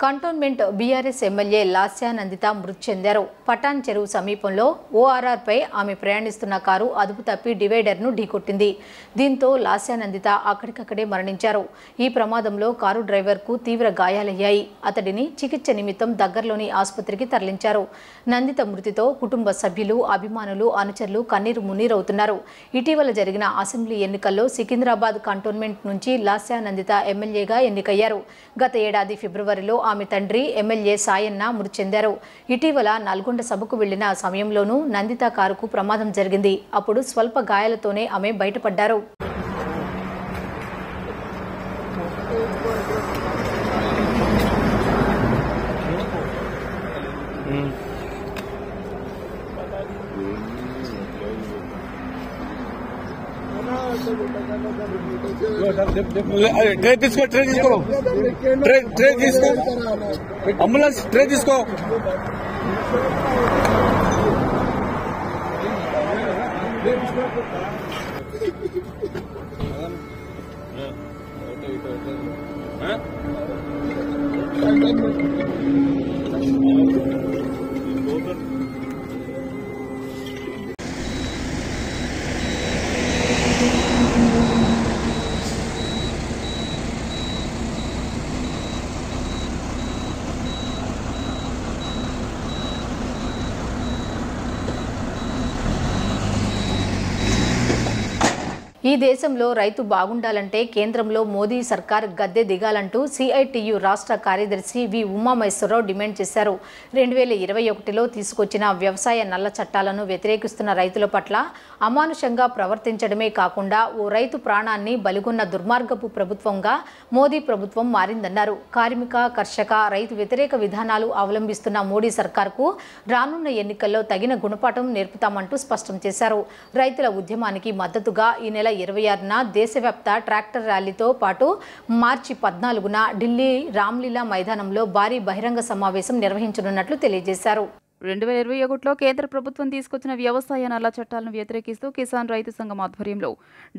cantonment BRS MLA Lasya Nanditha మృతి చెందారు. పటాన్ చెరువు సమీపంలో ఓఆర్ఆర్పై ఆమె ప్రయాణిస్తున్న కారు అదుపు తప్పి డివైడర్ను ఢీకొట్టింది. దీంతో లాస్యా నందిత అక్కడికక్కడే మరణించారు. ఈ ప్రమాదంలో కారు డ్రైవర్కు తీవ్ర గాయాలయ్యాయి. అతడిని చికిత్స నిమిత్తం దగ్గరలోని ఆసుపత్రికి తరలించారు. నందిత మృతితో కుటుంబ సభ్యులు, అభిమానులు, అనుచరులు కన్నీరు మున్నీరవుతున్నారు. ఇటీవల జరిగిన అసెంబ్లీ ఎన్నికల్లో సికింద్రాబాద్ కంటోన్మెంట్ నుంచి లాస్యా నందిత ఎమ్మెల్యేగా ఎన్నికయ్యారు. గత ఏడాది ఫిబ్రవరిలో ఆమె తండ్రి ఎమ్మెల్యే సాయన్న మృతి చెందారు. ఇటీవల నల్గొండ సభకు వెళ్లిన సమయంలోనూ నందిత కారుకు ప్రమాదం జరిగింది. అప్పుడు స్వల్ప గాయాలతోనే ఆమె బయటపడ్డారు. ట్రే తీసుకో అంబులెన్స్ ట్రే తీసుకో. ఈ దేశంలో రైతు బాగుండాలంటే కేంద్రంలో మోదీ సర్కార్ గద్దె దిగాలంటూ సిఐటియు రాష్ట్ర కార్యదర్శి వి ఉమామహేశ్వరరావు డిమాండ్ చేశారు. 2021లో తీసుకొచ్చిన వ్యవసాయ నల్ల చట్టాలను వ్యతిరేకిస్తున్న రైతుల పట్ల అమానుషంగా ప్రవర్తించడమే కాకుండా ఓ రైతు ప్రాణాన్ని బలిగొన్న దుర్మార్గపు ప్రభుత్వంగా మోదీ ప్రభుత్వం మారిందన్నారు. కార్మిక, కర్షక, రైతు వ్యతిరేక విధానాలు అవలంబిస్తున్న మోడీ సర్కార్కు రానున్న ఎన్నికల్లో తగిన గుణపాఠం నేర్పుతామంటూ స్పష్టం చేశారు. రైతుల ఉద్యమానికి మద్దతుగా ఈ నెల 26న దేశవ్యాప్త ట్రాక్టర్ ర్యాలీతో పాటు మార్చి 14న ఢిల్లీ రామ్లీలా మైదానంలో భారీ బహిరంగ సమావేశం నిర్వహించనున్నట్లు తెలియజేశారు. 2021లో కేంద్ర ప్రభుత్వం తీసుకొచ్చిన వ్యవసాయ నల్ల చట్టాలను వ్యతిరేకిస్తూ కిసాన్ రైతు సంఘం ఆధ్వర్యంలో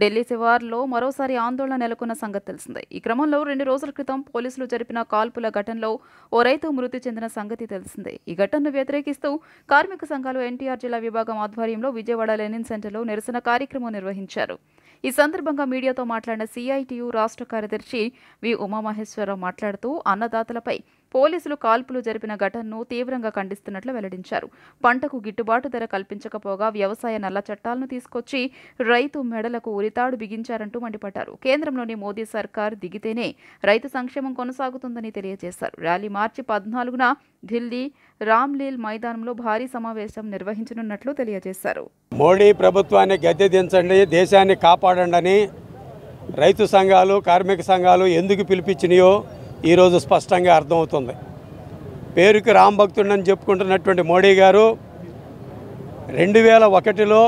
ఢిల్లీ శివార్లో మరోసారి ఆందోళన నెలకొన్న సంగతి తెలిసిందే. ఈ క్రమంలో 2 రోజుల క్రితం పోలీసులు జరిపిన కాల్పుల ఘటనలో ఓ రైతు మృతి చెందిన సంగతి తెలిసిందే. ఈ ఘటనను వ్యతిరేకిస్తూ కార్మిక సంఘాలు ఎన్టీఆర్ జిల్లా విభాగం ఆధ్వర్యంలో విజయవాడ లెనిన్ సెంటర్లో నిరసన కార్యక్రమం నిర్వహించారు. ఈ సందర్భంగా మీడియాతో మాట్లాడిన సిఐటియు రాష్ట్ర కార్యదర్శి వి ఉమామహేశ్వరరావు మాట్లాడుతూ అన్నదాతలపై పోలీసులు కాల్పులు జరిపిన ఘటనను తీవ్రంగా ఖండిస్తున్నట్లు వెల్లడించారు. పంటకు గిట్టుబాటు ధర కల్పించకపోగా వ్యవసాయ నల్ల చట్టాలను తీసుకొచ్చి రైతు మెడలకు ఉరితాడు బిగించారంటూ మండిపడ్డారు. కేంద్రంలోని మోదీ సర్కార్ దిగితేనే రైతు సంక్షేమం కొనసాగుతుందని తెలియజేశారు. ర్యాలీ మార్చి 14న ఢిల్లీ రామ్లీల్ మైదానంలో భారీ సమావేశం నిర్వహించనున్నట్లు తెలియజేశారు. మోడీ ప్రభుత్వాన్ని గద్దె దించండి, దేశాన్ని కాపాడండి అని రైతు సంఘాలు, కార్మిక సంఘాలు ఎందుకు పిలిపించినాయో ఈరోజు స్పష్టంగా అర్థమవుతుంది. పేరుకి రామభక్తుడని చెప్పుకుంటున్నటువంటి మోడీ గారు 2001లో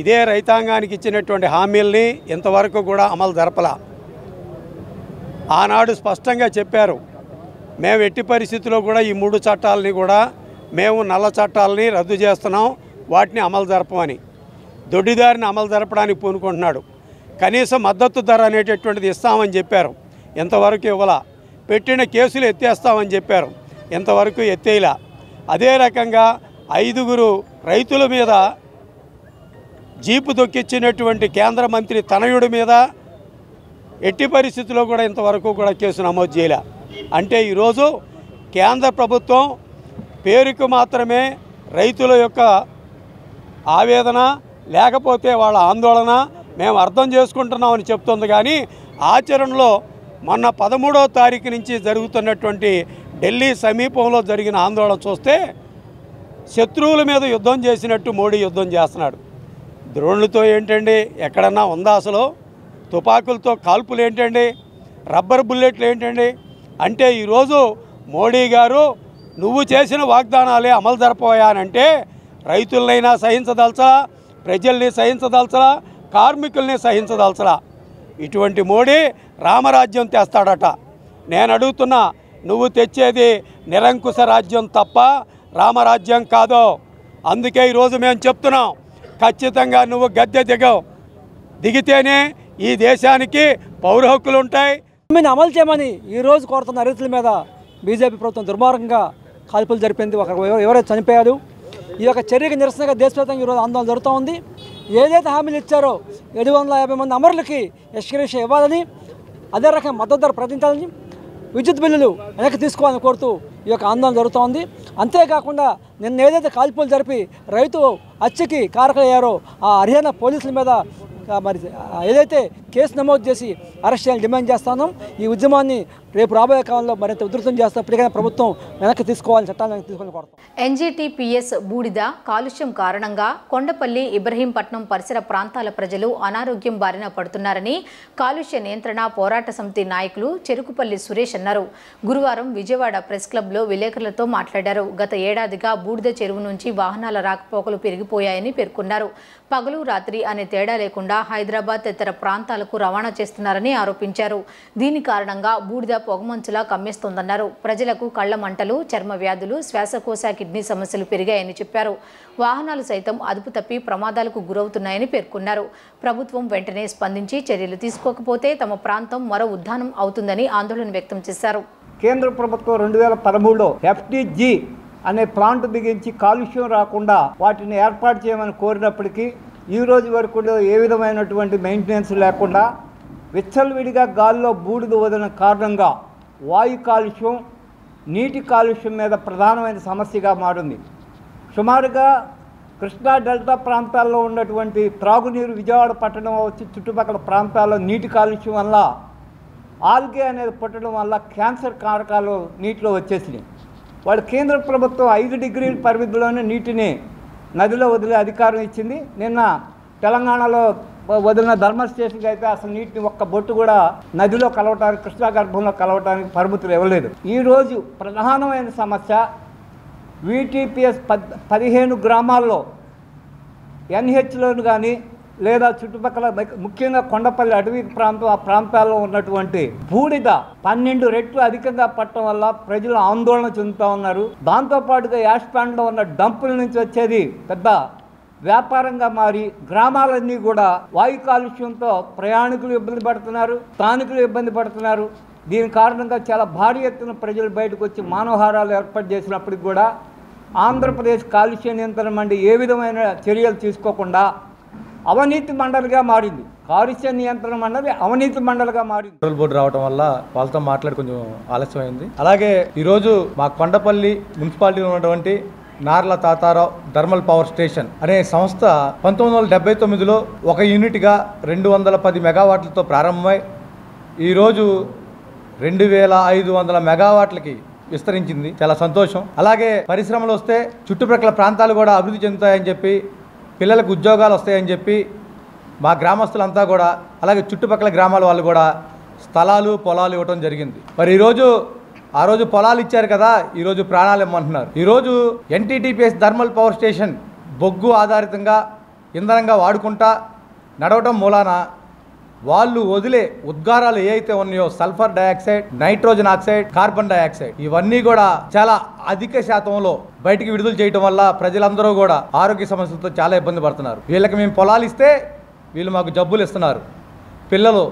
ఇదే రైతాంగానికి ఇచ్చినటువంటి హామీల్ని ఇంతవరకు కూడా అమలు జరపలా. ఆనాడు స్పష్టంగా చెప్పారు, మేము ఎట్టి పరిస్థితుల్లో కూడా ఈ 3 చట్టాలని కూడా మేము నల్ల చట్టాలని రద్దు చేస్తున్నాం, వాటిని అమలు జరపమని. దొడ్డిదారిని అమలు జరపడానికి పూనుకుంటున్నాడు. కనీస మద్దతు ధర అనేటటువంటిది ఇస్తామని చెప్పారు, ఇంతవరకు ఇవ్వలా. పెట్టిన కేసులు ఎత్తేస్తామని చెప్పారు, ఇంతవరకు ఎత్తేలా. అదే రకంగా 5 రైతుల మీద జీపు దొక్కిచ్చినటువంటి కేంద్ర మంత్రి తనయుడి మీద ఎట్టి పరిస్థితుల్లో కూడా ఇంతవరకు కూడా కేసు నమోదు చేయలే. అంటే ఈరోజు కేంద్ర ప్రభుత్వం పేరుకు మాత్రమే రైతుల యొక్క ఆవేదన లేకపోతే వాళ్ళ ఆందోళన మేము అర్థం చేసుకుంటున్నామని చెప్తుంది. కానీ ఆచరణలో మొన్న 13వ తారీఖు నుంచి జరుగుతున్నటువంటి ఢిల్లీ సమీపంలో జరిగిన ఆందోళన చూస్తే శత్రువుల మీద యుద్ధం చేసినట్టు మోడీ యుద్ధం చేస్తున్నాడు. ద్రోణులతో ఏంటండి, ఎక్కడన్నా ఉందా అసలు? తుపాకులతో కాల్పులు ఏంటండి, రబ్బర్ బుల్లెట్లు ఏంటండి? అంటే ఈరోజు మోడీ గారు నువ్వు చేసిన వాగ్దానాలే అమలు జరపబోయానంటే రైతులనైనా సహించదలచలా, ప్రజల్ని సహించదలచలా, కార్మికుల్ని సహించదలచలా. ఇటువంటి మోడీ రామరాజ్యం తెస్తాడట. నేను అడుగుతున్నా, నువ్వు తెచ్చేది నిరంకుశ రాజ్యం తప్ప రామరాజ్యం కాదు. అందుకే ఈరోజు మేము చెప్తున్నాం, ఖచ్చితంగా నువ్వు గద్దె దిగితేనే ఈ దేశానికి పౌర హక్కులు ఉంటాయి. అమలు చేయమని ఈరోజు కోరుతున్న రైతుల మీద బీజేపీ ప్రభుత్వం దుర్మార్గంగా కాల్పులు జరిపింది. ఎవరైతే చనిపోయారు, ఈ యొక్క చర్యకి నిరసనగా దేశవ్యాప్తంగా ఈరోజు ఆందోళన జరుగుతూ ఉంది. ఏదైతే హామీలు ఇచ్చారో 750 మంది అమరులకి ఎక్స్గ్రేషియా ఇవ్వాలని, అదే రకంగా మద్దతు ధర ప్రకటించాలని, విద్యుత్ బిల్లులు వెనక్కి తీసుకోవాలని కోరుతూ ఈ యొక్క ఆందోళన జరుగుతూ ఉంది. అంతేకాకుండా నిన్న ఏదైతే కాల్పులు జరిపి రైతు హత్యకి కారకులయ్యారో ఆ హర్యానా పోలీసుల మీద మరి ఏదైతే కేసు నమోదు చేసి అరెస్ట్ చేయాలని డిమాండ్ చేస్తాను. ఈ ఉద్యమాన్ని రేపు రాబోయే కాలంలో మరింత ఉధృతం చేస్తాం. ఇప్పటికైనా ప్రభుత్వం వెనక్కి తీసుకోవాలని చట్టాలను తీసుకోవాలని కోరుతాం. ఎన్జీటీపీఎస్ బూడిద కాలుష్యం కారణంగా కొండపల్లి, ఇబ్రహీంపట్నం పరిసర ప్రాంతాల ప్రజలు అనారోగ్యం బారిన పడుతున్నారని కాలుష్య నియంత్రణ పోరాట సమితి నాయకులు చెరుకుపల్లి సురేష్ అన్నారు. గురువారం విజయవాడ ప్రెస్ క్లబ్లో విలేకరులతో మాట్లాడారు. గత ఏడాదిగా బూడిద చెరువు నుంచి వాహనాల రాకపోకలు పెరిగిపోయాయని పేర్కొన్నారు. పగలు రాత్రి అనే తేడా లేకుండా హైదరాబాద్ తదితర ప్రాంతాలకు రవాణా చేస్తున్నారని ఆరోపించారు. దీని కారణంగా బూడిద పొగమంచులా కమ్మేస్తోందన్నారు. ప్రజలకు కళ్ల మంటలు, చర్మ వ్యాధులు, శ్వాసకోశ, కిడ్నీ సమస్యలు పెరిగాయని చెప్పారు. వాహనాలు సైతం అదుపు తప్పి ప్రమాదాలకు గురవుతున్నాయని పేర్కొన్నారు. ప్రభుత్వం వెంటనే స్పందించి చర్యలు తీసుకోకపోతే తమ ప్రాంతం మరో ఉద్దానం అవుతుందని ఆందోళన వ్యక్తం చేశారు. కేంద్ర ప్రభుత్వం 2013లో FTG అనే ప్లాంట్ బిగించి కాలుష్యం రాకుండా వాటిని ఏర్పాటు చేయమని కోరినప్పటికీ ఈ రోజు వరకు ఏ విధమైనటువంటి మెయింటెనెన్స్ లేకుండా విచ్చలవిడిగా గాల్లో బూడిద వదిలిన కారణంగా వాయు కాలుష్యం, నీటి కాలుష్యం మీద ప్రధానమైన సమస్యగా మారింది. సుమారుగా కృష్ణా డెల్టా ప్రాంతాల్లో ఉన్నటువంటి త్రాగునీరు విజయవాడ పట్టణం వచ్చి చుట్టుపక్కల ప్రాంతాల్లో నీటి కాలుష్యం వల్ల ఆల్గే అనేది పుట్టడం వల్ల క్యాన్సర్ కారకాలు నీటిలో వచ్చేసినాయి. వాళ్ళు కేంద్ర ప్రభుత్వం 5 డిగ్రీల పరిమితిలోనే నీటిని నదిలో వదిలే అధికారం ఇచ్చింది. నిన్న తెలంగాణలో వదిలిన ధర్మల్ స్టేషన్కి అయితే అసలు నీటిని ఒక్క బొట్టు కూడా నదిలో కలవటానికి, కృష్ణా గర్భంలో కలవటానికి పరిమితులు ఇవ్వలేదు. ఈరోజు ప్రధానమైన సమస్య VTPS 15 గ్రామాల్లో NHలోను కానీ లేదా చుట్టుపక్కల ముఖ్యంగా కొండపల్లి అటవీ ప్రాంతం, ఆ ప్రాంతాల్లో ఉన్నటువంటి బూడిద 12 రెట్లు అధికంగా పట్టడం వల్ల ప్రజలు ఆందోళన చెందుతూ ఉన్నారు. దాంతోపాటుగా యాష్ ప్లాంట్లో ఉన్న డంపుల నుంచి వచ్చేది పెద్ద వ్యాపారంగా మారి గ్రామాలన్నీ కూడా వాయు కాలుష్యంతో ప్రయాణికులు ఇబ్బంది పడుతున్నారు, స్థానికులు ఇబ్బంది పడుతున్నారు. దీని కారణంగా చాలా భారీ ఎత్తున ప్రజలు బయటకు వచ్చి మానవహారాలు ఏర్పాటు చేసినప్పటికి కూడా ఆంధ్రప్రదేశ్ కాలుష్య నియంత్రణ మండలి ఏ విధమైన చర్యలు తీసుకోకుండా అవినీతి మండలిగా మారింది. కాలుష్య నియంత్రణ మండలి అవినీతి మండలిగా మారింది. కంట్రోల్ బోర్డు రావడం వల్ల వాళ్ళతో మాట్లాడి కొంచెం ఆలస్యమైంది. అలాగే ఈరోజు మా కొండపల్లి మున్సిపాలిటీలో ఉన్నటువంటి Narla Tatarao thermal power station అనే సంస్థ 1979లో ఒక యూనిట్గా 210 మెగావాట్లతో ప్రారంభమై ఈరోజు 2500 మెగావాట్లకి విస్తరించింది. చాలా సంతోషం. అలాగే పరిశ్రమలు వస్తే చుట్టుప్రక్కల ప్రాంతాలు కూడా అభివృద్ధి చెందుతాయని చెప్పి, పిల్లలకు ఉద్యోగాలు వస్తాయని చెప్పి మా గ్రామస్తులంతా కూడా, అలాగే చుట్టుపక్కల గ్రామాల వాళ్ళు కూడా స్థలాలు, పొలాలు ఇవ్వడం జరిగింది. మరి ఆ రోజు పొలాలు ఇచ్చారు కదా, ఈరోజు ప్రాణాలు ఇమ్మంటున్నారు. ఈరోజు NTTPS థర్మల్ పవర్ స్టేషన్ బొగ్గు ఆధారితంగా ఇంధనంగా వాడుకుంటా నడవటం మూలాన వాళ్ళు వదిలే ఉద్గారాలు ఏ అయితే ఉన్నాయో sulphur dioxide, nitrogen oxide, carbon dioxide ఇవన్నీ కూడా చాలా అధిక శాతంలో బయటికి విడుదల చేయడం వల్ల ప్రజలందరూ కూడా ఆరోగ్య సమస్యలతో చాలా ఇబ్బంది పడుతున్నారు. వీళ్ళకి మేము పొలాలు ఇస్తే వీళ్ళు మాకు జబ్బులు ఇస్తున్నారు. పిల్లలు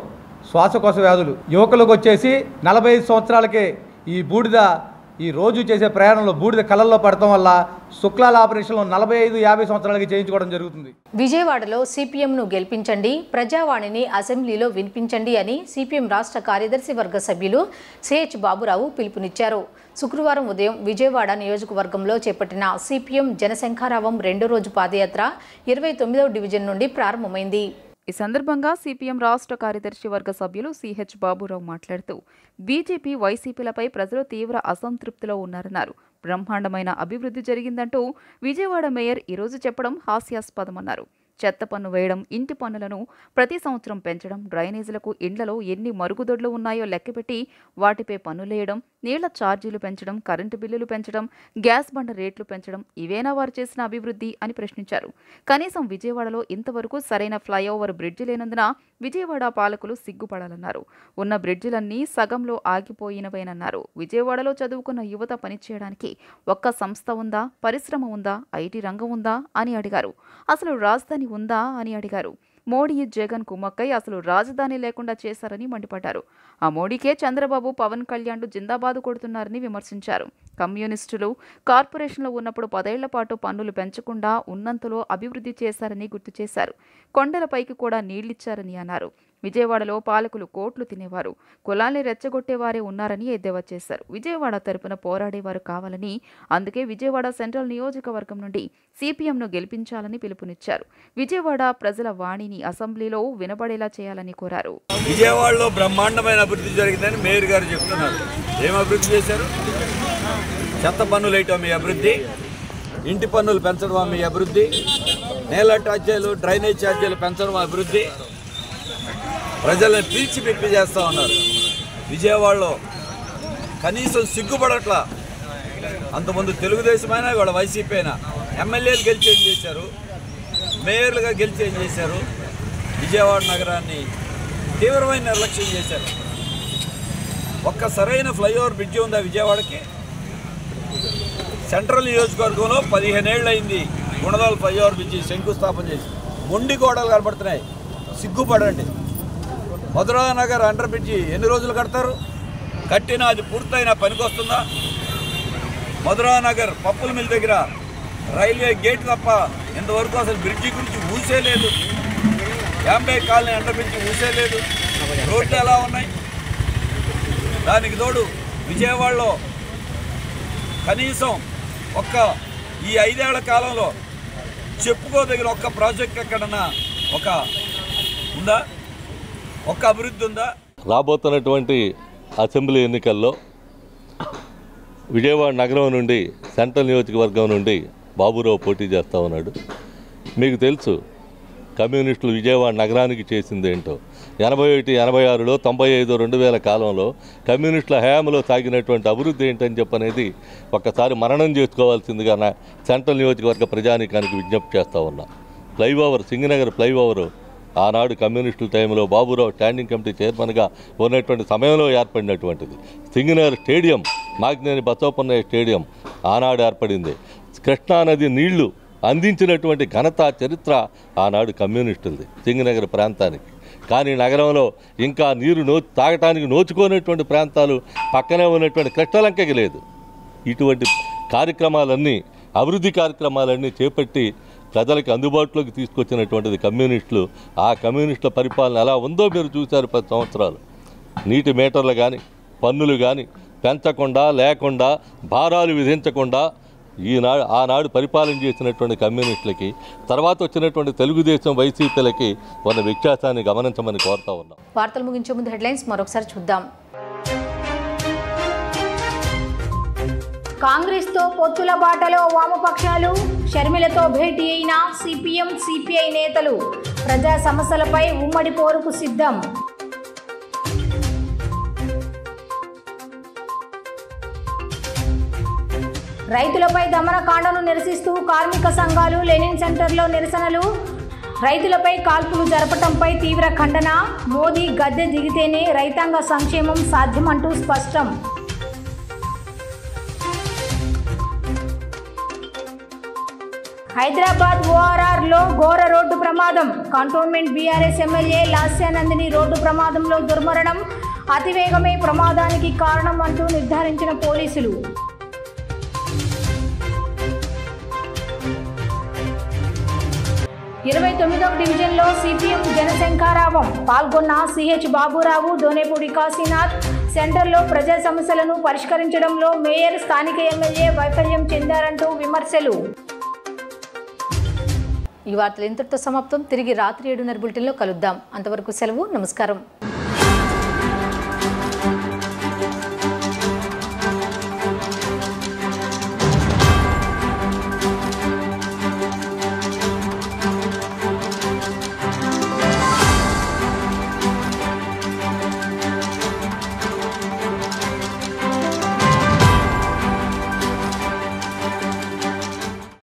శ్వాసకోశ వ్యాధులు, యువకులకు వచ్చేసి 45 సంవత్సరాలకే ఈ రోజు చేసే ప్రయాణంలో బూడిద కళ్ళల్లో పడటం వల్ల శుక్లాల ఆపరేషన్లో 45-50 సంవత్సరాలకి చేయించుకోవడం జరుగుతుంది. విజయవాడలో CPMను గెలిపించండి, ప్రజావాణిని అసెంబ్లీలో వినిపించండి అని CPM రాష్ట్ర కార్యదర్శి వర్గ సభ్యులు CH బాబురావు పిలుపునిచ్చారు. శుక్రవారం ఉదయం విజయవాడ నియోజకవర్గంలో చేపట్టిన CPM జనశంఖారావం 2వ రోజు పాదయాత్ర 29వ డివిజన్ నుండి ప్రారంభమైంది. ఈ సందర్భంగా CPM రాష్ట్ర కార్యదర్శి వర్గ సభ్యులు CH బాబురావు మాట్లాడుతూ బీజేపీ, వైసీపీలపై ప్రజలు తీవ్ర అసంతృప్తిలో ఉన్నారన్నారు. బ్రహ్మాండమైన అభివృద్ధి జరిగిందంటూ విజయవాడ మేయర్ ఈరోజు చెప్పడం హాస్యాస్పదమన్నారు. చెత్త పన్ను వేయడం, ఇంటి పన్నులను ప్రతి సంవత్సరం పెంచడం, డ్రైనేజీలకు ఇండ్లలో ఎన్ని మరుగుదొడ్లు ఉన్నాయో లెక్కపెట్టి వాటిపై పన్నులేయడం, నీళ్ల ఛార్జీలు పెంచడం, కరెంటు బిల్లులు పెంచడం, గ్యాస్ బండ రేట్లు పెంచడం ఇవేనా వారు చేసిన అభివృద్ధి అని ప్రశ్నించారు. కనీసం విజయవాడలో ఇంతవరకు సరైన ఫ్లైఓవర్ బ్రిడ్జి లేనందున విజయవాడ పాలకులు సిగ్గుపడాలన్నారు. ఉన్న బ్రిడ్జిలన్నీ సగంలో ఆగిపోయినవేనన్నారు. విజయవాడలో చదువుకున్న యువత పనిచేయడానికి ఒక్క సంస్థ ఉందా, పరిశ్రమ ఉందా, IT రంగం ఉందా అని అడిగారు. అసలు రాజధాని ఉందా అని అడిగారు. మోడీ, జగన్ కుమ్మక్కై అసలు రాజధాని లేకుండా చేశారని మండిపడ్డారు. ఆ మోడీకే చంద్రబాబు, పవన్ కళ్యాణ్ జిందాబాదు కొడుతున్నారని విమర్శించారు. కమ్యూనిస్టులు కార్పొరేషన్లో ఉన్నప్పుడు 10 ఏళ్ల పాటు పన్నులు పెంచకుండా ఉన్నంతలో అభివృద్ధి చేశారని గుర్తు చేశారు. కొండలపైకి కూడా నీళ్లిచ్చారని అన్నారు. విజయవాడలో పాలకులు కోట్లు తినేవారు, కులాల్ని రెచ్చగొట్టేవారే ఉన్నారని ఎద్దేవా చేశారు. విజయవాడ తరపున పోరాడేవారు కావాలని, అందుకే విజయవాడ సెంట్రల్ నియోజకవర్గం నుండి సిపిఎంను గెలిపించాలని పిలుపునిచ్చారు. విజయవాడ ప్రజల వాణిని అసెంబ్లీలో వినబడేలా చేయాలని కోరారు. విజయవాడలో బ్రహ్మాండమైన అభివృద్ధి జరిగిందని మేయర్ గారు చెప్తున్నారు. ఏం అభివృద్ధి చేశారు? చెత్త పన్నులు వేయటం మీ అభివృద్ధి, ఇంటి పన్నులు పెంచడం మీ అభివృద్ధి, నేల ఛార్జీలు డ్రైనేజ్ ఛార్జీలు పెంచడం అభివృద్ధి, ప్రజలను పీల్చి పిప్పి చేస్తూ ఉన్నారు. విజయవాడలో కనీసం సిగ్గుపడట్లా. అంతకుముందు తెలుగుదేశమైనా ఇవాళ వైసీపీ అయినా ఎమ్మెల్యేలు గెలిచి ఏం చేశారు, మేయర్లుగా గెలిచి ఏం చేశారు? విజయవాడ నగరాన్ని తీవ్రమైన నిర్లక్ష్యం చేశారు. ఒక్క సరైన ఫ్లైఓవర్ బ్రిడ్జి ఉందా విజయవాడకి? సెంట్రల్ నియోజకవర్గంలో 15 ఏళ్ళు అయింది గుణదల ఫ్లైఓవర్ బ్రిడ్జి శంకుస్థాపన చేసి. మొండి గోడలు కనబడుతున్నాయి, సిగ్గుపడండి. మధురానగర్ అండర్ బ్రిడ్జి ఎన్ని రోజులు కడతారు? కట్టినా అది పూర్తయినా పనికొస్తుందా? మధురానగర్ పప్పుల మిల్ దగ్గర రైల్వే గేట్ తప్ప ఇంతవరకు అసలు బ్రిడ్జి గురించి ఊసే లేదు. యాంబే కాలనీ అండర్ బ్రిడ్జి ఊసే లేదు. రోడ్లు ఎలా ఉన్నాయి? దానికి తోడు విజయవాడలో కనీసం ఈ 5 ఏళ్ల కాలంలో చెప్పుకోదగిన ఒక్క ప్రాజెక్ట్ ఎక్కడన్నా ఉందా? ఒక్క అభివృద్ధి ఉందా? రాబోతున్నటువంటి అసెంబ్లీ ఎన్నికల్లో విజయవాడ నగరం నుండి సెంట్రల్ నియోజకవర్గం నుండి బాబురావు పోటీ చేస్తూ ఉన్నాడు. మీకు తెలుసు కమ్యూనిస్టులు విజయవాడ నగరానికి చేసింది ఏంటో. 81, 86లో 95, 2000 కాలంలో కమ్యూనిస్టుల హయాంలో సాగినటువంటి అభివృద్ధి ఏంటని చెప్పనేది ఒక్కసారి మననం చేసుకోవాల్సిందిగా నా సెంట్రల్ నియోజకవర్గ ప్రజానీకానికి విజ్ఞప్తి చేస్తూ ఉన్నా. ఫ్లైఓవర్ సింగనగర్ ఫ్లైఓవరు ఆనాడు కమ్యూనిస్టుల టైంలో బాబురావు స్టాండింగ్ కమిటీ చైర్మన్గా ఉన్నటువంటి సమయంలో ఏర్పడినటువంటిది. సింగనగర్ స్టేడియం, మాగ్నేని బసవపున్నయ్య స్టేడియం ఆనాడు ఏర్పడింది. కృష్ణానది నీళ్లు అందించినటువంటి ఘనత చరిత్ర ఆనాడు కమ్యూనిస్టులది సింగనగర్ ప్రాంతానికి. కానీ నగరంలో ఇంకా నీరు తాగటానికి నోచుకోనటువంటి ప్రాంతాలు పక్కనే ఉన్నటువంటి కృష్ణలంకకి లేదు. ఇటువంటి కార్యక్రమాలన్నీ, అభివృద్ధి కార్యక్రమాలన్నీ చేపట్టి ప్రజలకు అందుబాటులోకి తీసుకొచ్చినటువంటిది కమ్యూనిస్టులు. ఆ కమ్యూనిస్టుల పరిపాలన ఎలా ఉందో మీరు చూశారు. 10 సంవత్సరాలు నీటి మీటర్లు కానీ పన్నులు కానీ పెంచకుండా, లేకుండా, భారాలు విధించకుండా ఆనాడు పరిపాలన చేసినటువంటి కమ్యూనిస్టులకి తర్వాత వచ్చినటువంటి తెలుగుదేశం వైసీపీలకి ఉన్న వ్యత్యాసాన్ని గమనించమని కోరుతా ఉన్నాం. వార్తలు ముగించే ముందు హెడ్లైన్స్ మరొకసారి చూద్దాం. కాంగ్రెస్తో పొత్తుల బాటలో వామపక్షాలు, షర్మిలతో భేటీ అయిన సిపిఎం సిపిఐ నేతలు. ప్రజా సమస్యలపై ఉమ్మడి పోరుకు సిద్ధం. రైతులపై దమనకాండను నిరసిస్తూ కార్మిక సంఘాలు లెనిన్ సెంటర్లో నిరసనలు. రైతులపై కాల్పులు జరపటంపై తీవ్ర ఖండన. మోదీ గద్దె దిగితేనే రైతాంగ సంక్షేమం సాధ్యమంటూ స్పష్టం. హైదరాబాద్ ఓఆర్ఆర్లో ఘోర రోడ్డు ప్రమాదం. కంటోన్మెంట్ బీఆర్ఎస్ ఎమ్మెల్యే లాస్యానందిని రోడ్డు ప్రమాదంలో దుర్మరణం. అతివేగమే ప్రమాదానికి కారణం అంటూ నిర్ధారించిన పోలీసులు. ఇరవై 29వ డివిజన్లో సిపిఎం జనశంఖారావం. పాల్గొన్న సిహెచ్ బాబురావు, దోనేపూడి కాశీనాథ్. సెంటర్లో ప్రజా సమస్యలను పరిష్కరించడంలో మేయర్, స్థానిక ఎమ్మెల్యే వైఫల్యం చెందారంటూ విమర్శలు. ఈ వార్తలు ఇంతటితో సమాప్తం. తిరిగి రాత్రి 7:30 బులెటిన్లో కలుద్దాం. అంతవరకు సెలవు. నమస్కారం.